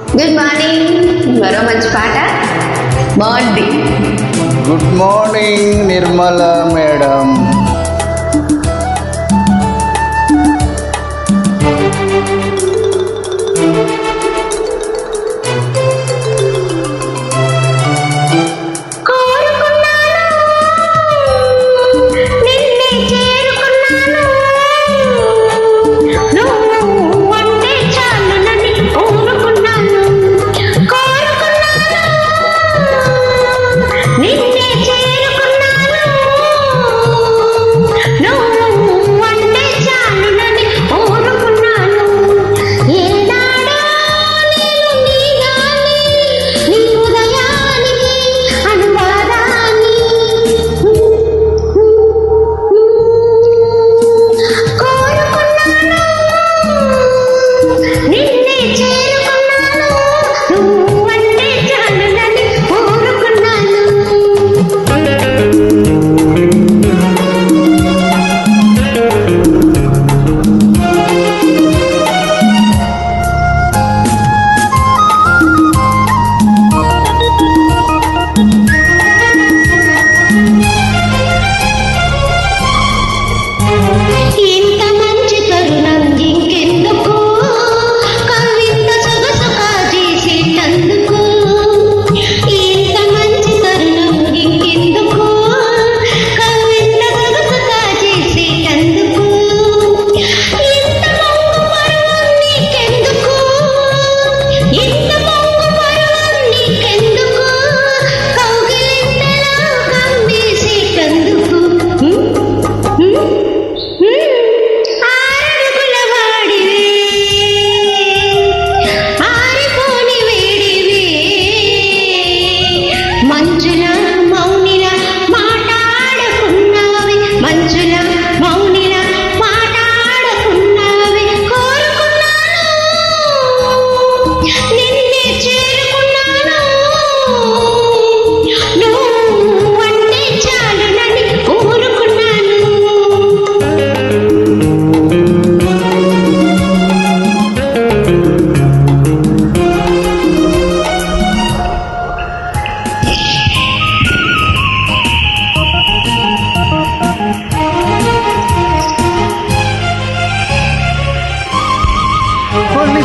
Good morning. మరో మంచి పాట బాగుంది. Good morning Nirmala madam.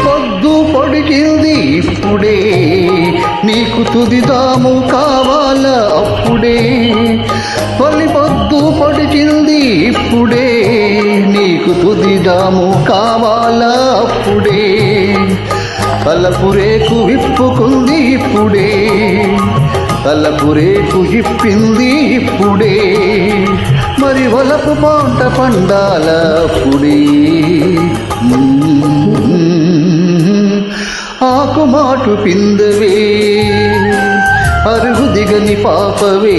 పొద్దు పొడిచింది ఇప్పుడే, నీకు తుదిదాము కావాలా అప్పుడే. పొద్దు పొడిచింది ఇప్పుడే, నీకు తుదిదాము కావాలా అప్పుడే. తలపురేకు విప్పుకుంది ఇప్పుడే, తలపురేకు ఇప్పింది ఇప్పుడే. మరి వలపు పాట పండాల అప్పుడే. ఆకుమాటు పిందవే, అరుగు దిగని పాపవే.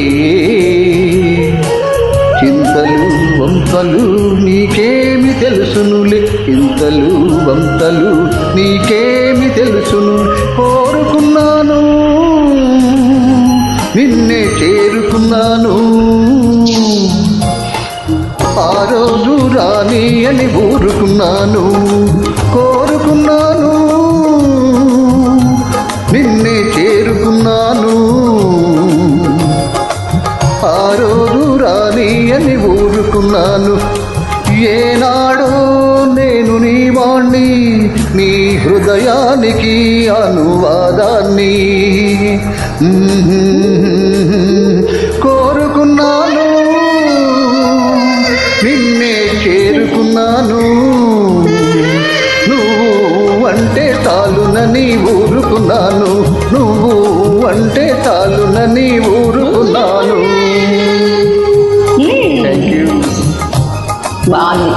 చింతలు వంతలు నీకేమి తెలుసునులే, చింతలు వంతలు నీకేమి తెలుసును. కోరుకున్నాను నిన్నే చేరుకున్నాను, ఆ రోజు రాని అని ఊరుకున్నాను. కోరుకున్నాను నిన్నే చేరుకున్నాను, ఆ రోజు రాని అని ఊరుకున్నాను. ఏనాడో నేను నీ వాణ్ణి, నీ హృదయానికి అనువాదాన్ని. కోరుకున్నాను నిన్నే చేరుకున్నాను, నువ్వు అంటే తాలునని ఊరుకున్నాను, నువ్వు అంటే తాలునని ఊరుకున్నాను. Thank you. బాగుంది.